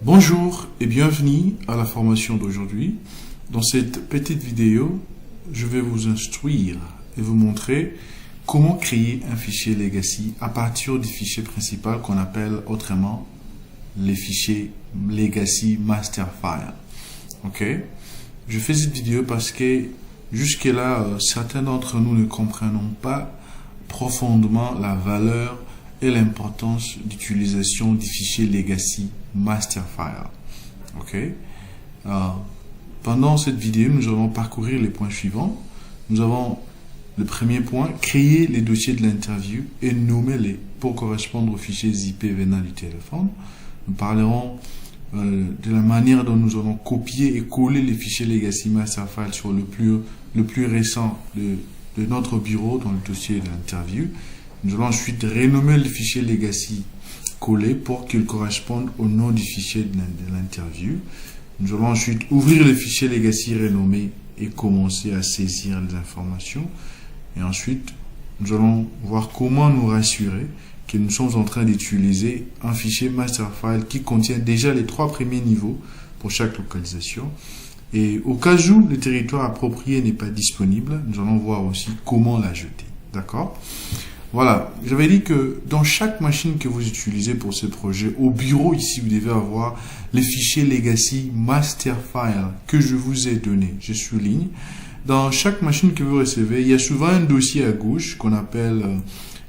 Bonjour et bienvenue à la formation d'aujourd'hui. Dans cette petite vidéo, je vais vous instruire et vous montrer comment créer un fichier legacy à partir du fichier principal qu'on appelle autrement les fichiers legacy master file. Ok? Je fais cette vidéo parce que jusque-là, certains d'entre nous ne comprenons pas profondément la valeur et l'importance d'utilisation du fichier legacy master file. Ok? Pendant cette vidéo, nous allons parcourir les points suivants. Nous avons le premier point, créer les dossiers de l'interview et nommer-les pour correspondre aux fichiers IP venant du téléphone. Nous parlerons de la manière dont nous allons copier et coller les fichiers legacy master file sur le plus récent de notre bureau dans le dossier de l'interview. Nous allons ensuite renommer le fichier legacy collé pour qu'il corresponde au nom du fichier de l'interview. Nous allons ensuite ouvrir le fichier legacy renommé et commencer à saisir les informations. Et ensuite, nous allons voir comment nous rassurer que nous sommes en train d'utiliser un fichier master file qui contient déjà les 3 premiers niveaux pour chaque localisation. Et au cas où le territoire approprié n'est pas disponible, nous allons voir aussi comment l'ajouter. D'accord ? Voilà, j'avais dit que dans chaque machine que vous utilisez pour ce projet, au bureau ici, vous devez avoir les fichiers legacy master file que je vous ai donné. Je souligne. Dans chaque machine que vous recevez, il y a souvent un dossier à gauche qu'on appelle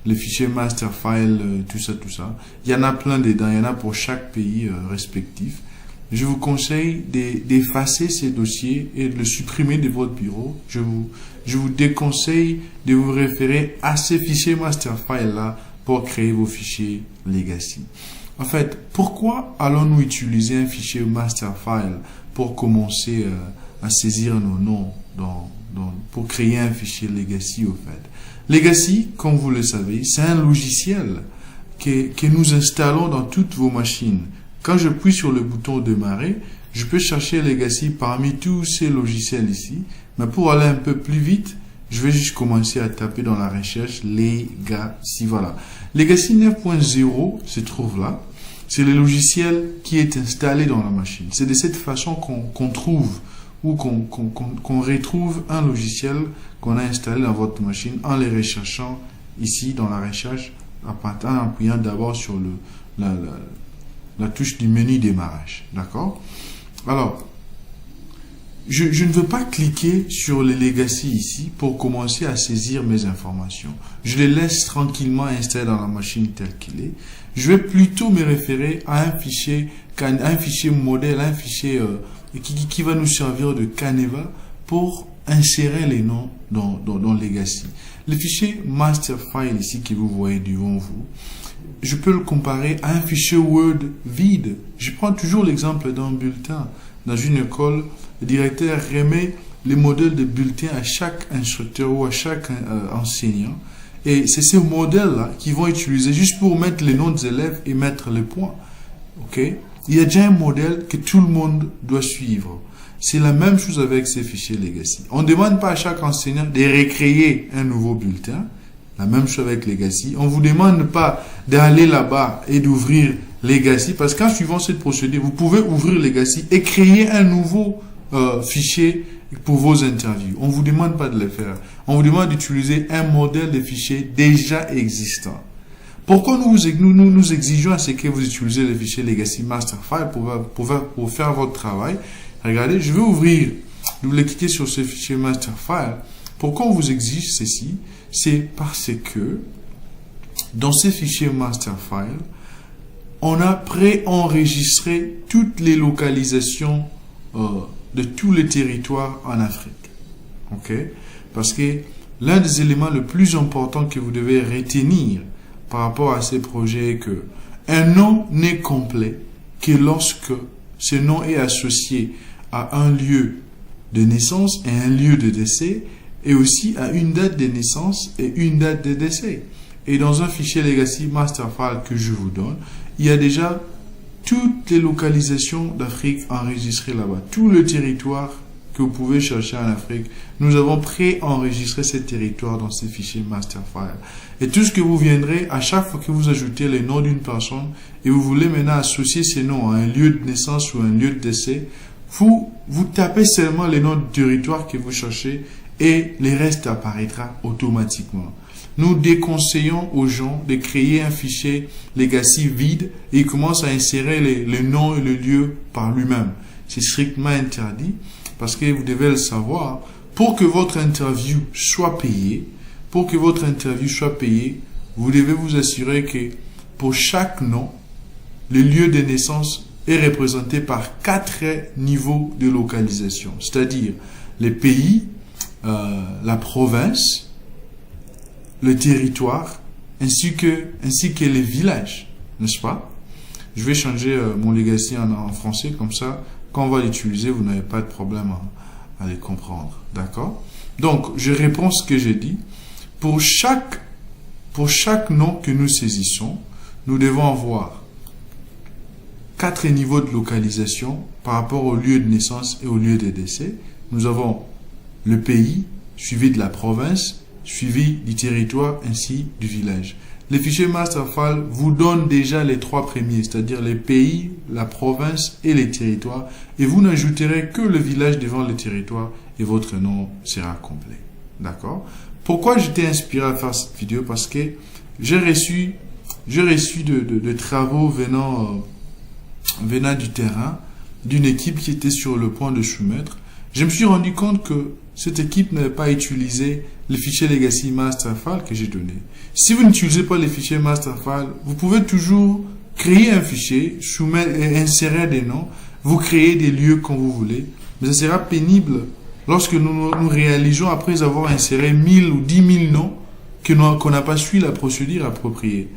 les fichiers master file, tout ça. Il y en a plein dedans, il y en a pour chaque pays respectif. Je vous conseille d'effacer ces dossiers et de le supprimer de votre bureau. Je vous déconseille de vous référer à ces fichiers master file là pour créer vos fichiers legacy. En fait, pourquoi allons-nous utiliser un fichier master file pour commencer à saisir nos noms pour créer un fichier legacy au fait? Legacy, comme vous le savez, c'est un logiciel que nous installons dans toutes vos machines. Quand je appuie sur le bouton démarrer, je peux chercher Legacy parmi tous ces logiciels ici. Mais pour aller un peu plus vite, je vais juste commencer à taper dans la recherche Legacy. Voilà. Legacy 9.0 se trouve là. C'est le logiciel qui est installé dans la machine. C'est de cette façon qu'on trouve ou qu'on retrouve un logiciel qu'on a installé dans votre machine en les recherchant ici dans la recherche en appuyant d'abord sur la touche du menu démarrage. D'accord? Alors, je ne veux pas cliquer sur les legacy ici pour commencer à saisir mes informations. Je les laisse tranquillement installés dans la machine telle qu'il est. Je vais plutôt me référer à un fichier modèle, un fichier qui va nous servir de canevas pour insérer les noms dans legacy. Le fichier master file ici que vous voyez devant vous, je peux le comparer à un fichier Word vide. Je prends toujours l'exemple d'un bulletin. Dans une école, le directeur remet les modèles de bulletins à chaque instructeur ou à chaque enseignant. Et c'est ces modèles-là qu'ils vont utiliser juste pour mettre les noms des élèves et mettre les points. Ok? Il y a déjà un modèle que tout le monde doit suivre. C'est la même chose avec ces fichiers legacy. On ne demande pas à chaque enseignant de recréer un nouveau bulletin. La même chose avec Legacy. On ne vous demande pas d'aller là-bas et d'ouvrir Legacy parce qu'en suivant cette procédure, vous pouvez ouvrir Legacy et créer un nouveau fichier pour vos interviews. On ne vous demande pas de le faire. On vous demande d'utiliser un modèle de fichier déjà existant. Pourquoi nous exigeons à ce que vous utilisez le fichier Legacy Master File pour faire votre travail? Regardez, je vais ouvrir, vous voulez cliquer sur ce fichier Master File. Pourquoi on vous exige ceci? C'est parce que dans ces fichiers master file, on a préenregistré toutes les localisations de tous les territoires en Afrique. Ok? Parce que l'un des éléments les plus importants que vous devez retenir par rapport à ces projets est que un nom n'est complet que lorsque ce nom est associé à un lieu de naissance et un lieu de décès, et aussi à une date de naissance et une date de décès. Et dans un fichier Legacy Master File que je vous donne, il y a déjà toutes les localisations d'Afrique enregistrées là-bas, tout le territoire que vous pouvez chercher en Afrique, nous avons pré-enregistré ces territoires dans ces fichiers master file. Et tout ce que vous viendrez, à chaque fois que vous ajoutez les noms d'une personne et vous voulez maintenant associer ces noms à un lieu de naissance ou un lieu de décès, vous tapez seulement les noms du territoire que vous cherchez et les restes apparaîtra automatiquement. Nous déconseillons aux gens de créer un fichier legacy vide et ils commencent à insérer les noms et le lieu par lui-même. C'est strictement interdit parce que vous devez le savoir. Pour que votre interview soit payée, vous devez vous assurer que pour chaque nom, le lieu de naissance est représenté par 4 niveaux de localisation, c'est-à-dire les pays, la province, le territoire, ainsi que les villages, n'est-ce pas? Je vais changer mon legacy en français, comme ça, quand on va l'utiliser, vous n'avez pas de problème à les comprendre, d'accord? Donc, je réponds ce que j'ai dit. Pour chaque nom que nous saisissons, nous devons avoir 4 niveaux de localisation par rapport au lieu de naissance et au lieu de décès. Nous avons le pays, suivi de la province, suivi du territoire ainsi du village. Les fichiers masterfile vous donnent déjà les 3 premiers, c'est-à-dire les pays, la province et les territoires, et vous n'ajouterez que le village devant le territoire et votre nom sera complet. D'accord? Pourquoi j'étais inspiré à faire cette vidéo? Parce que j'ai reçu de travaux venant du terrain, d'une équipe qui était sur le point de soumettre. Je me suis rendu compte que cette équipe n'avait pas utilisé les fichiers legacy masterfile que j'ai donné. Si vous n'utilisez pas les fichiers masterfile, vous pouvez toujours créer un fichier, soumettre et insérer des noms, vous créez des lieux quand vous voulez, mais ça sera pénible lorsque nous réalisons, après avoir inséré 1000 ou 10 000 noms, qu'on n'a pas suivi la procédure appropriée.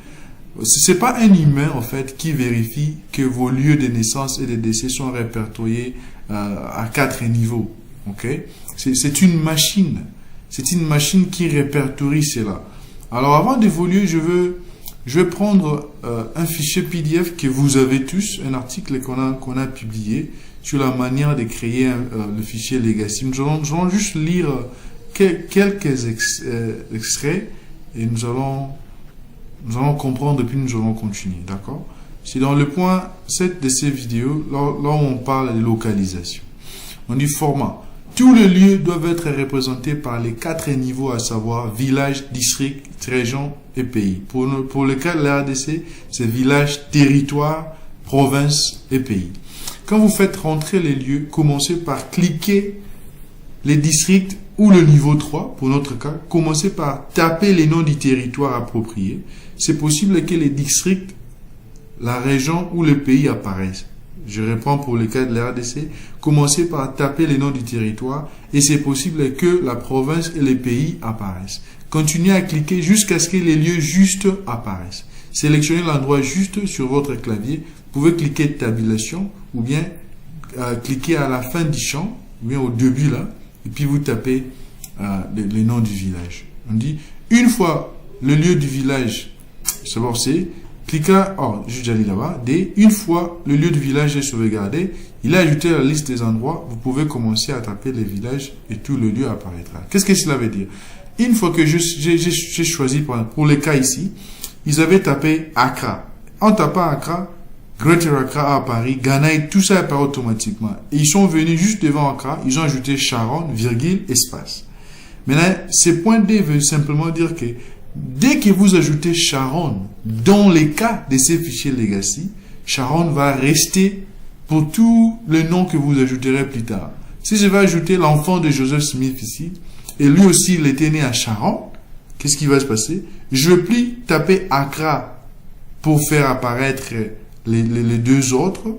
Ce n'est pas un humain, en fait, qui vérifie que vos lieux de naissance et de décès sont répertoriés à 4 niveaux. Okay? C'est une machine. C'est une machine qui répertorie cela. Alors, avant d'évoluer, je vais prendre un fichier PDF que vous avez tous, un article qu'on a publié sur la manière de créer le fichier legacy. Nous allons juste lire quelques extraits et nous allons comprendre et puis nous allons continuer. D'accord? C'est dans le point 7 de ces vidéos, là où on parle de localisation. On dit format. Tous les lieux doivent être représentés par les 4 niveaux, à savoir village, district, région et pays. Pour le cas de la RDC, c'est village, territoire, province et pays. Quand vous faites rentrer les lieux, commencez par cliquer les districts ou le niveau 3, pour notre cas. Commencez par taper les noms du territoire approprié. C'est possible que les districts, la région ou le pays apparaissent. Je reprends pour le cas de la RDC. Commencez par taper les noms du territoire et c'est possible que la province et les pays apparaissent. Continuez à cliquer jusqu'à ce que les lieux justes apparaissent. Sélectionnez l'endroit juste sur votre clavier. Vous pouvez cliquer tabulation ou bien cliquer à la fin du champ ou bien au début là et puis vous tapez les noms du village. On dit une fois le lieu du village, c'est cliquez, juste aller là-bas, une fois le lieu du village est sauvegardé, il a ajouté la liste des endroits, vous pouvez commencer à taper les villages et tout le lieu apparaîtra. Qu'est-ce que cela veut dire? Une fois que j'ai choisi, pour les cas ici, ils avaient tapé Accra. En tapant Accra, Greater Accra à Paris, Ghana, et tout ça apparaît automatiquement. Et ils sont venus juste devant Accra, ils ont ajouté Sharon, virgule, espace. Maintenant, ce point D veut simplement dire que dès que vous ajoutez Sharon dans les cas de ces fichiers legacy, Sharon va rester pour tous les noms que vous ajouterez plus tard. Si je vais ajouter l'enfant de Joseph Smith ici, et lui aussi il était né à Sharon, qu'est-ce qui va se passer? Je vais plus taper Accra pour faire apparaître les deux autres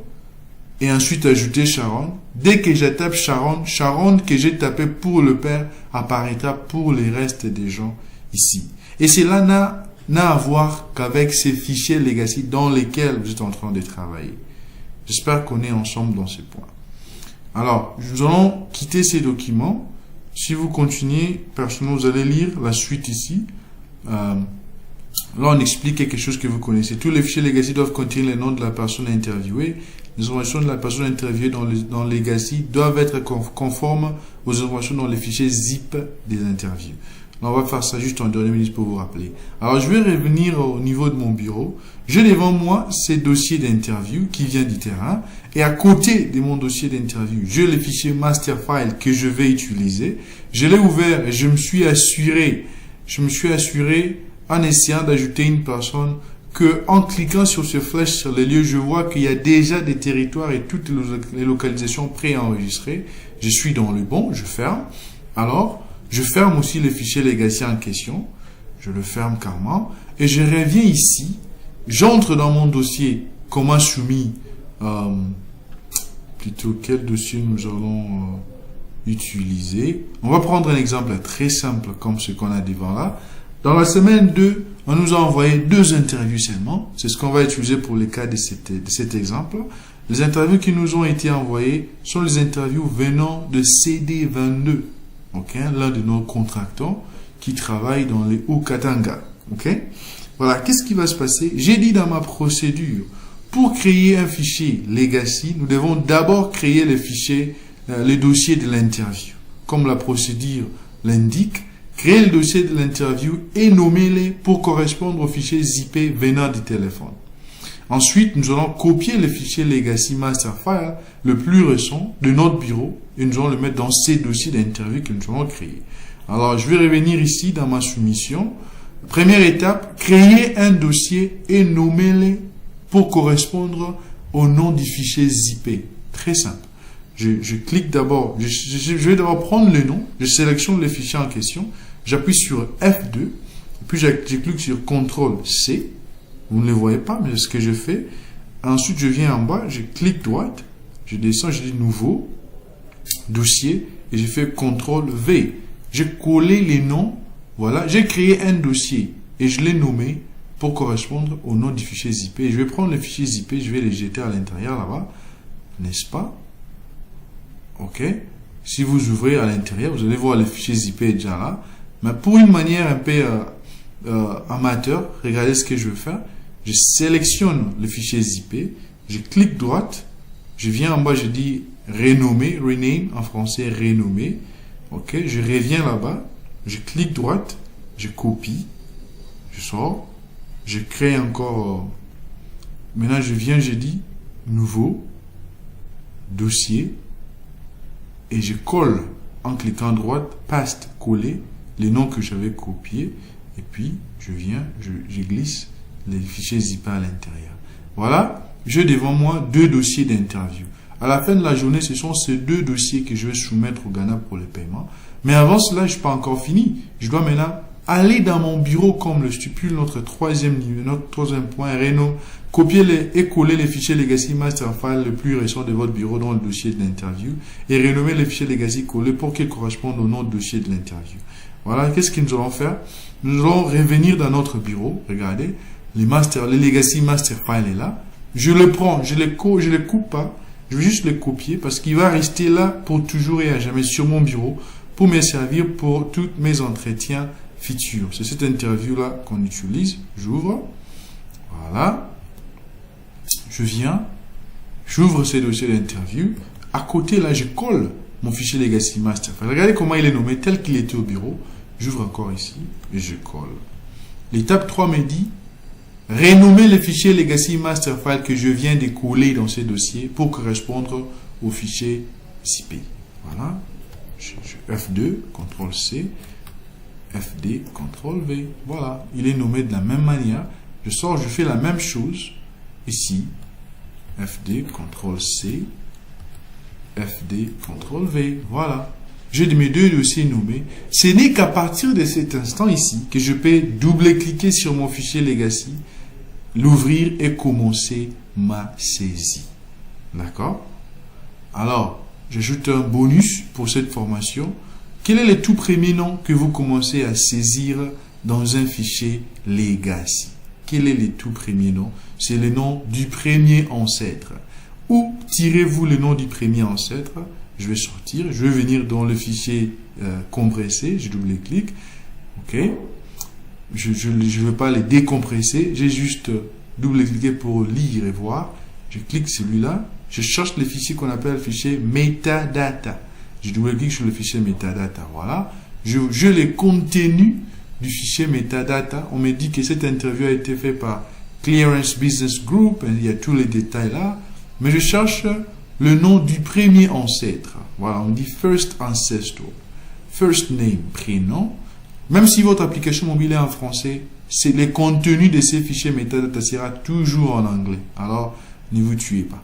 et ensuite ajouter Sharon. Dès que je tape Sharon, Sharon que j'ai tapé pour le père apparaîtra pour les restes des gens ici. Et cela n'a à voir qu'avec ces fichiers legacy dans lesquels vous êtes en train de travailler. J'espère qu'on est ensemble dans ces points. Alors, nous allons quitter ces documents. Si vous continuez, personnellement, vous allez lire la suite ici. Là, on explique quelque chose que vous connaissez. Tous les fichiers legacy doivent contenir les noms de la personne interviewée, Les informations de la personne interviewée dans Legacy doivent être conformes aux informations dans les fichiers zip des interviews. On va faire ça juste en dernière minute pour vous rappeler. Alors, je vais revenir au niveau de mon bureau. J'ai devant moi ces dossiers d'interview qui vient du terrain. Et à côté de mon dossier d'interview, j'ai le fichier master file que je vais utiliser. Je l'ai ouvert et je me suis assuré en essayant d'ajouter une personne que, en cliquant sur ce flèche sur les lieux, je vois qu'il y a déjà des territoires et toutes les localisations préenregistrées. Je suis dans le bon, je ferme. Alors, je ferme aussi le fichier Legacy en question. Je le ferme carrément. Et je reviens ici. J'entre dans mon dossier comment soumis. Plutôt quel dossier nous allons utiliser. On va prendre un exemple très simple comme ce qu'on a devant là. Dans la semaine 2, on nous a envoyé 2 interviews seulement. C'est ce qu'on va utiliser pour le cas de cet exemple. Les interviews qui nous ont été envoyées sont les interviews venant de CD22. Okay? L'un de nos contractants qui travaille dans les Hauts-Katanga. Okay? Voilà, qu'est-ce qui va se passer? J'ai dit dans ma procédure, pour créer un fichier Legacy, nous devons d'abord créer le dossier de l'interview. Comme la procédure l'indique, créer le dossier de l'interview et nommer-les pour correspondre au fichier zippé venant du téléphone. Ensuite, nous allons copier le fichier Legacy Master File, le plus récent, de notre bureau, et nous allons le mettre dans ces dossiers d'interview que nous allons créer. Alors, je vais revenir ici dans ma soumission. Première étape, créer un dossier et nommer-les pour correspondre au nom du fichier zippé. Très simple. Je clique d'abord, je vais d'abord prendre le nom, je sélectionne le fichier en question, j'appuie sur F2, puis je clique sur CTRL-C. Vous ne le voyez pas, mais c'est ce que je fais. Ensuite, je viens en bas, je clique droite, je descends, je dis nouveau, dossier, et je fais CTRL-V. J'ai collé les noms, voilà, j'ai créé un dossier et je l'ai nommé pour correspondre au nom du fichier zippé. Et je vais prendre le fichier zippé, je vais les jeter à l'intérieur là-bas, n'est-ce pas? Ok. Si vous ouvrez à l'intérieur, vous allez voir le fichier zippé est déjà là. Mais pour une manière un peu amateur, regardez ce que je vais faire. Je sélectionne le fichier zippé, je clique droite, je viens en bas, je dis renommer, rename en français, renommer. Ok, je reviens là-bas, je clique droite, je copie, je sors, je crée encore. Maintenant, je viens, je dis nouveau, dossier, et je colle en cliquant droite, paste, coller, les noms que j'avais copiés, et puis je viens, je glisse les fichiers zippés à l'intérieur. Voilà, j'ai devant moi 2 dossiers d'interview. À la fin de la journée, ce sont ces 2 dossiers que je vais soumettre au Ghana pour le paiement. Mais avant cela, je ne suis pas encore fini. Je dois maintenant aller dans mon bureau, comme le stipule notre troisième point, copier et coller les fichiers Legacy Master File le plus récent de votre bureau dans le dossier de l'interview et renommer les fichiers Legacy collés pour qu'ils correspondent au nom du dossier de l'interview. Voilà, qu'est-ce que nous allons faire? Nous allons revenir dans notre bureau. Regardez, le Legacy Master File est là. Je le prends, je le coupe pas. Je vais juste le copier parce qu'il va rester là pour toujours et à jamais sur mon bureau pour me servir pour tous mes entretiens futurs. C'est cette interview-là qu'on utilise. J'ouvre. Voilà. Je viens. J'ouvre ces dossiers d'interview. À côté, là, je colle mon fichier Legacy Master File. Regardez comment il est nommé tel qu'il était au bureau. J'ouvre encore ici et je colle. L'étape 3 me dit renommer le fichier Legacy Master File que je viens de coller dans ces dossiers pour correspondre au fichier zippé. Voilà. F2, CTRL-C, FD, CTRL-V. Voilà. Il est nommé de la même manière. Je sors, je fais la même chose ici. FD, CTRL-C, FD, CTRL-V. Voilà. J'ai mes 2 dossiers nommés. Ce n'est qu'à partir de cet instant ici que je peux double-cliquer sur mon fichier Legacy, l'ouvrir et commencer ma saisie. D'accord? Alors, j'ajoute un bonus pour cette formation. Quel est le tout premier nom que vous commencez à saisir dans un fichier Legacy? Quel est le tout premier nom? C'est le nom du premier ancêtre. Où tirez-vous le nom du premier ancêtre? Je vais sortir, je vais venir dans le fichier compressé, je double-clique. Ok. Je ne veux pas les décompresser, j'ai juste double-cliqué pour lire et voir. Je clique celui-là. Je cherche le fichier qu'on appelle le fichier metadata. Je double-clique sur le fichier metadata. Voilà. Je les contenus du fichier metadata. On me dit que cette interview a été faite par Clearance Business Group. Il y a tous les détails là. Mais je cherche le nom du premier ancêtre. Voilà, on dit first ancestor. First name, prénom. Même si votre application mobile est en français, c'est les contenus de ces fichiers metadata sera toujours en anglais. Alors, ne vous tuez pas.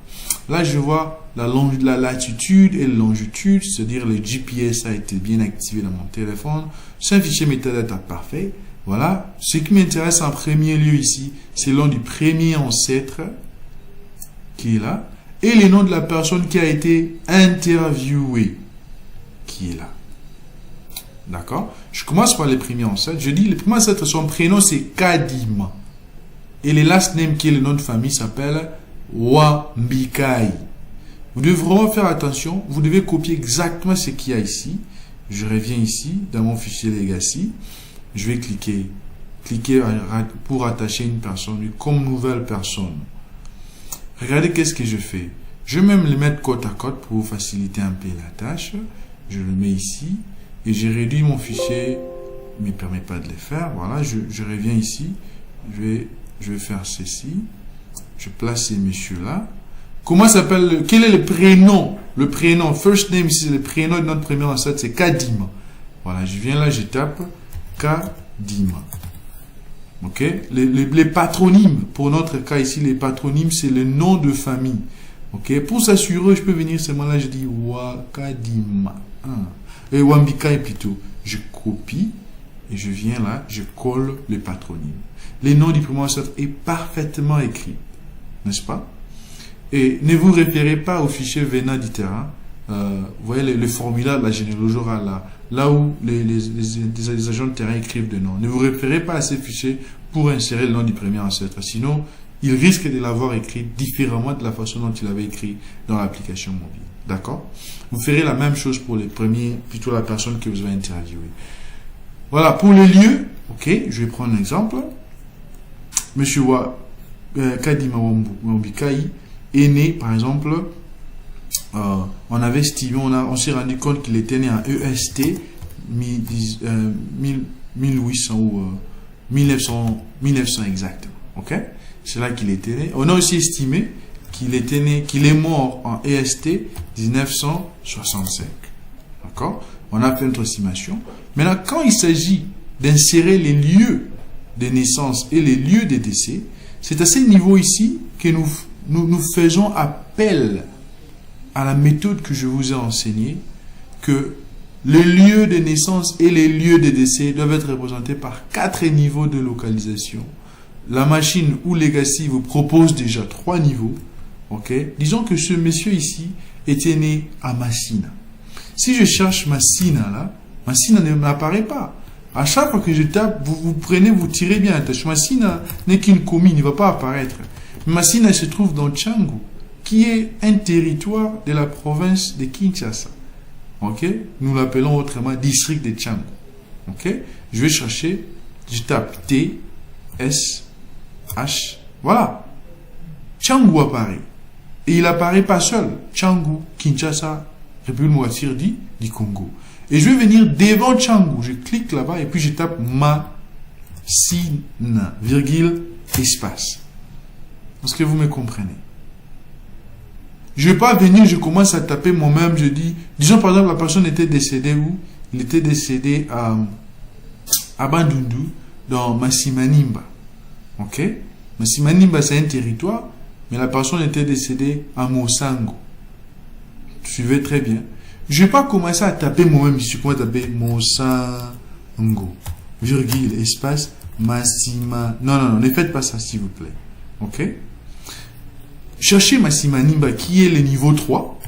Là, je vois la latitude et la longitude, c'est-à-dire le GPS a été bien activé dans mon téléphone. C'est un fichier metadata parfait. Voilà. Ce qui m'intéresse en premier lieu ici, c'est le nom du premier ancêtre qui est là et le nom de la personne qui a été interviewée qui est là. D'accord? Je commence par les premiers ancêtres. Je dis, le premier ancêtre, son prénom, c'est Kadima. Et le last name, qui est le nom de famille, s'appelle Wambikai. Vous devez vraiment faire attention. Vous devez copier exactement ce qu'il y a ici. Je reviens ici, dans mon fichier Legacy. Je vais cliquer pour attacher une personne comme nouvelle personne. Regardez qu'est-ce que je fais. Je vais même le mettre côte à côte pour vous faciliter un peu la tâche. Je le mets ici. Et j'ai réduit mon fichier. Il ne me permet pas de le faire. Voilà, je reviens ici. Je vais faire ceci. Je place ces messieurs-là. Comment s'appelle, quel est le prénom? Le prénom, first name, c'est le prénom de notre premier ancêtre, c'est Kadima. Voilà, je viens là, je tape Kadima. Ok? Les patronymes, pour notre cas ici, les patronymes, c'est le nom de famille. Ok? Pour s'assurer, je peux venir seulement là, je dis Wakadima. Et Wambikai plutôt. Je copie et je viens là, je colle les patronymes. Les noms du premier ancêtre est parfaitement écrit. N'est-ce pas? Et ne vous référez pas au fichier venant du terrain. Vous voyez le formulaire de la généalogie orale là où les agents de terrain écrivent des noms. Ne vous référez pas à ces fichiers pour insérer le nom du premier ancêtre. Sinon, il risque de l'avoir écrit différemment de la façon dont il avait écrit dans l'application mobile. D'accord? Vous ferez la même chose pour les premiers, plutôt la personne que vous avez interviewée. Voilà, pour les lieux, ok, je vais prendre un exemple. Monsieur Kadima Wambikai est né, par exemple, on avait estimé, on s'est rendu compte qu'il était né en EST 1800 ou 1900 exactement. Ok? C'est là qu'il était né. On a aussi estimé qu'il est mort en EST 1965. D'accord? On a fait notre estimation. Maintenant, quand il s'agit d'insérer les lieux de naissance et les lieux de décès, c'est à ce niveau ici que nous faisons appel à la méthode que je vous ai enseignée, que les lieux de naissance et les lieux de décès doivent être représentés par 4 niveaux de localisation. La machine ou Legacy vous propose déjà 3 niveaux. Ok? Disons que ce monsieur ici était né à Massina. Si je cherche Massina là, Massina ne m'apparaît pas. À chaque fois que je tape, vous tirez bien. Massina n'est qu'une commune, il ne va pas apparaître. Massina se trouve dans Tchangu, qui est un territoire de la province de Kinshasa. Ok? Nous l'appelons autrement district de Tchangu. Ok? Je vais chercher, je tape T, S, H. Voilà. Tchangu apparaît. Et il apparaît pas seul. Tchangu, Kinshasa, République démocratique du Congo. Et je vais venir devant Tchangu. Je clique là-bas et puis je tape Massina, virgule, espace. Est-ce que vous me comprenez? Je ne vais pas venir, je commence à taper moi-même, je dis, disons par exemple la personne était décédée où? Il était décédé à Bandundu, dans Massimanimba. Ok? Massimanimba, c'est un territoire, mais la personne était décédée à Mosango. Suivez très bien. Je ne vais pas commencer à taper moi-même, je commence à taper Mosango, virgule, espace, Massima. Non, ne faites pas ça, s'il vous plaît. Ok? Cherchez Massimanimba qui est le niveau 3.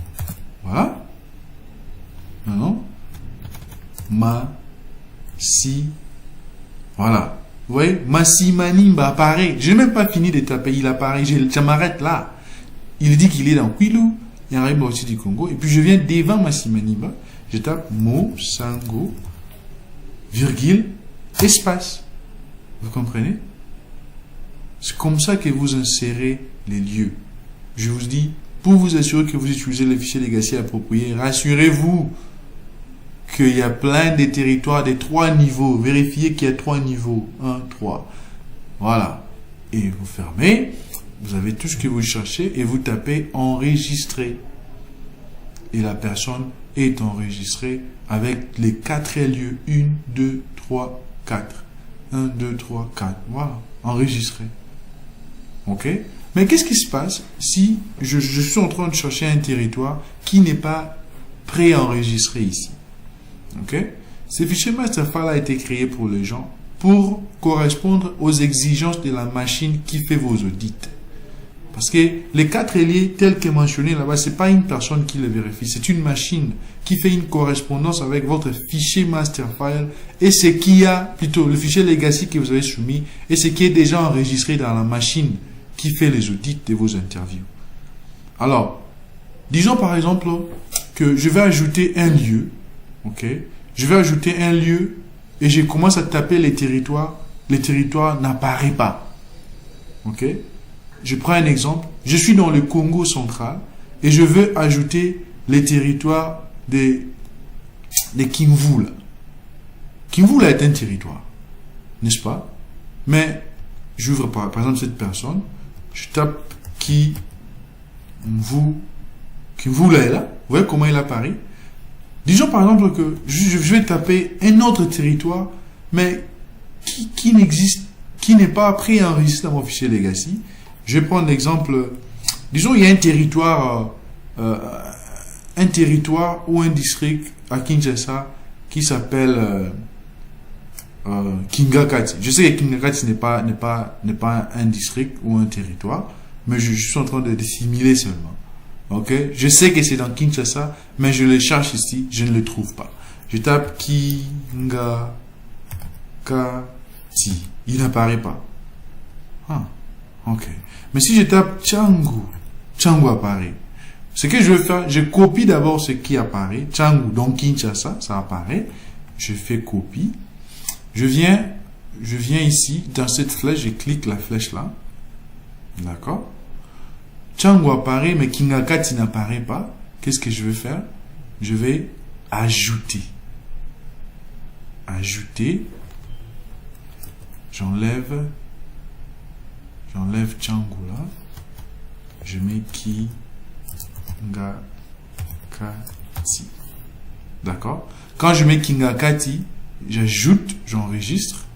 Voilà. Non. Voilà. Vous voyez, Massimanimba apparaît. Je n'ai même pas fini de taper. Il apparaît. Je m'arrête là. Il dit qu'il est dans Kwilu. Il arrive aussi du Congo. Et puis je viens devant Massimanimba. Je tape Mosango, virgule, espace. Vous comprenez? C'est comme ça que vous insérez les lieux. je vous dis, pour vous assurer que vous utilisez les fichiers legacy appropriés, rassurez-vous qu'il y a plein de territoires des 3 niveaux. Vérifiez qu'il y a 3 niveaux. 1, 3. Voilà. Et vous fermez. Vous avez tout ce que vous cherchez et vous tapez enregistrer. Et la personne est enregistrée avec les 4 lieux. 1, 2, 3, 4. 1, 2, 3, 4. Voilà. Enregistré. Ok? Mais qu'est-ce qui se passe si je suis en train de chercher un territoire qui n'est pas préenregistré ici? Ok? Ce fichier masterfile a été créé pour les gens pour correspondre aux exigences de la machine qui fait vos audits. Parce que les 4 liens tels que mentionnés là-bas, ce n'est pas une personne qui les vérifie, c'est une machine qui fait une correspondance avec votre fichier masterfile et ce qui a, plutôt le fichier legacy que vous avez soumis et ce qui est déjà enregistré dans la machine qui fait les audits de vos interviews. Alors, disons par exemple que je vais ajouter un lieu. Ok, je vais ajouter un lieu et je commence à taper les territoires n'apparaît pas. Ok, je prends un exemple. Je suis dans le Congo central et je veux ajouter les territoires de Kimvula. Kimvula est un territoire, n'est-ce pas? Mais j'ouvre par exemple cette personne, je tape Kimvula est là. Vous voyez comment il apparaît? Disons par exemple que je vais taper un autre territoire, mais qui n'existe, qui n'est pas préenregistré dans mon fichier legacy. Je vais prendre l'exemple, disons il y a un territoire ou un district à Kinshasa qui s'appelle Kingakati. Je sais que Kingakati n'est pas un district ou un territoire, mais je suis en train de simuler seulement. Ok, je sais que c'est dans Kinshasa, mais je le cherche ici, je ne le trouve pas. Je tape Kingakati, il n'apparaît pas. Ah, ok. Mais si je tape Tchangu apparaît. Ce que je vais faire, je copie d'abord ce qui apparaît. Tchangu, donc Kinshasa, ça apparaît. Je fais copie. Je viens ici, dans cette flèche, je clique la flèche là. D'accord? Tchangu apparaît, mais Kingakati n'apparaît pas. Qu'est-ce que je vais faire? Je vais ajouter. Ajouter. J'enlève Tchangu là. Je mets Kingakati. D'accord? Quand je mets Kingakati, j'ajoute, j'enregistre.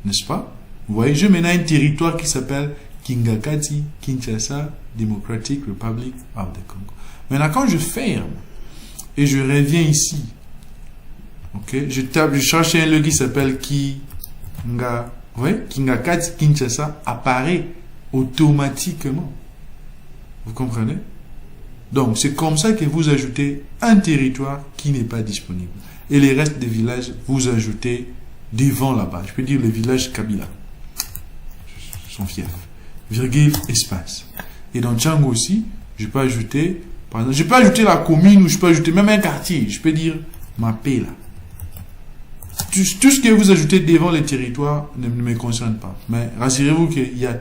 N'est-ce pas? Vous voyez, je mets un territoire qui s'appelle Kingakati, Kinshasa, Democratic Republic of the Congo. Maintenant, quand je ferme et je reviens ici, ok, je cherche un lieu qui s'appelle Kingakati, Kinshasa apparaît automatiquement. Vous comprenez? Donc, c'est comme ça que vous ajoutez un territoire qui n'est pas disponible. Et les restes des villages, vous ajoutez devant là-bas. Je peux dire le village Kabila. Son fief. Virgule, espace. Et dans Tchangu aussi, je peux ajouter, par exemple, je peux ajouter la commune ou je peux ajouter même un quartier. Je peux dire Mapé là. Tout ce que vous ajoutez devant les territoires ne me concerne pas. Mais rassurez-vous qu'il y a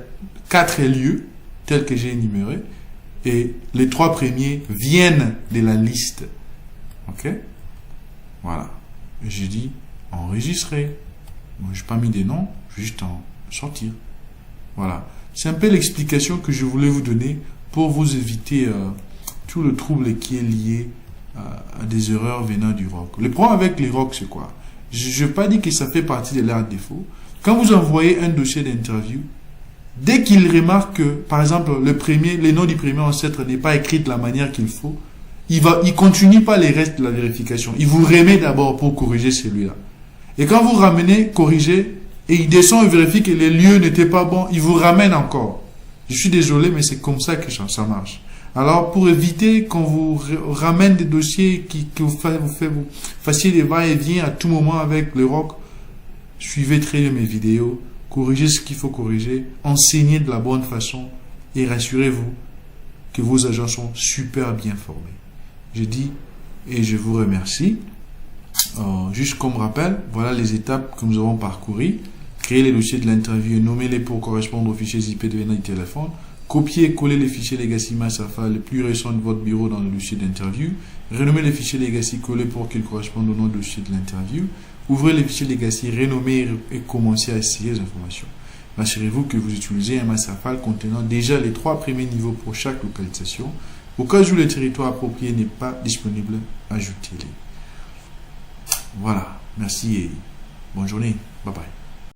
4 lieux tels que j'ai énumérés et les 3 premiers viennent de la liste. Ok? Voilà. Et j'ai dit enregistrer. Moi, je n'ai pas mis des noms, juste en sortir. Voilà. C'est un peu l'explication que je voulais vous donner pour vous éviter tout le trouble qui est lié à des erreurs venant du ROC. Le problème avec les ROC, c'est quoi? Je ne veux pas dire que ça fait partie de leur défaut. Quand vous envoyez un dossier d'interview, dès qu'il remarque que, par exemple, le nom du premier ancêtre n'est pas écrit de la manière qu'il faut, il continue pas les restes de la vérification. Il vous remet d'abord pour corriger celui-là. Et quand vous ramenez, corrigez, et il descend et vérifie que les lieux n'étaient pas bons, il vous ramène encore. Je suis désolé, mais c'est comme ça que ça marche. Alors, pour éviter qu'on vous ramène des dossiers que vous fassiez des va-et-vient à tout moment avec le ROC, suivez très bien mes vidéos, corrigez ce qu'il faut corriger, enseignez de la bonne façon et rassurez-vous que vos agents sont super bien formés. Je dis et je vous remercie. Juste comme rappel, voilà les étapes que nous avons parcourues. Créer les dossiers de l'interview et nommer-les pour correspondre aux fichiers IP devenant du téléphone. Copier et coller les fichiers Legacy Masterfile les plus récents de votre bureau dans le dossier d'interview. Renommer les fichiers Legacy collés pour qu'ils correspondent au nom du dossier de l'interview. Ouvrez les fichiers Legacy, renommer et commencer à essayer les informations. Assurez-vous que vous utilisez un Masterfile contenant déjà les 3 premiers niveaux pour chaque localisation. Au cas où le territoire approprié n'est pas disponible, ajoutez-les. Voilà, merci et bonne journée. Bye bye.